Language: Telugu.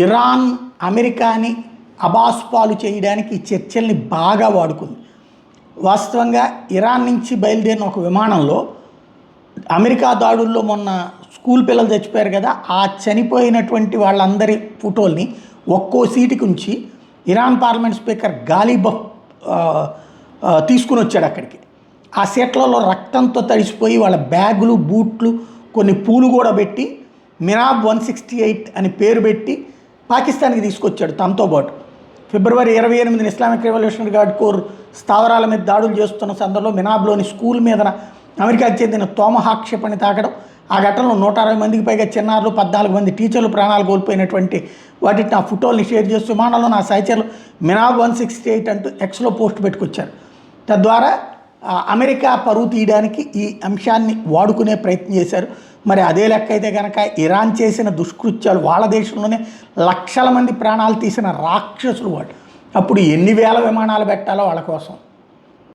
ఇరాన్ అమెరికాని అబాస్పాలు చేయడానికి ఈ చర్చల్ని బాగా వాడుకుంది. వాస్తవంగా ఇరాన్ నుంచి బయలుదేరిన ఒక విమానంలో అమెరికా దాడుల్లో మొన్న స్కూల్ పిల్లలు చచ్చిపోయారు కదా, ఆ చనిపోయినటువంటి వాళ్ళందరి ఫోటోల్ని ఒక్కో సీటుకి ఉంచి ఇరాన్ పార్లమెంట్ స్పీకర్ గాలిబఫ్ తీసుకుని వచ్చాడు అక్కడికి. ఆ సీట్లలో రక్తంతో తడిసిపోయి వాళ్ళ బ్యాగులు, బూట్లు, కొన్ని పూలు కూడా పెట్టి మినాబ్ 168 అని పేరు పెట్టి పాకిస్తాన్కి తీసుకొచ్చాడు తనతో పాటు. ఫిబ్రవరి 28న ఇస్లామిక్ రెవల్యూషనరీ గార్డ్ కోర్ స్థావరాల మీద దాడులు చేస్తున్న సందర్భంలో మినాబ్లోని స్కూల్ మీద అమెరికాకు చెందిన తోమహాక్ క్షిపణి తాకడం, ఆ ఘటనలో 160 మందికి పైగా చిన్నారులు, 14 మంది టీచర్లు ప్రాణాలు కోల్పోయినటువంటి వాటిని ఆ ఫోటోల్ని షేర్ చేస్తూ విమానంలో నా సహచరులు మినాబ్ 168 అంటూ ఎక్స్లో పోస్ట్ పెట్టుకొచ్చారు. తద్వారా అమెరికా పరువు తీయడానికి ఈ అంశాన్ని వాడుకునే ప్రయత్నం చేశారు. మరి అదే లెక్క అయితే కనుక ఇరాన్ చేసిన దుష్కృత్యాలు, వాళ్ళ దేశంలోనే లక్షల మంది ప్రాణాలు తీసిన రాక్షసులు వాళ్ళు. అప్పుడు ఎన్ని వేల విమానాలు పెట్టాలో వాళ్ళ కోసం.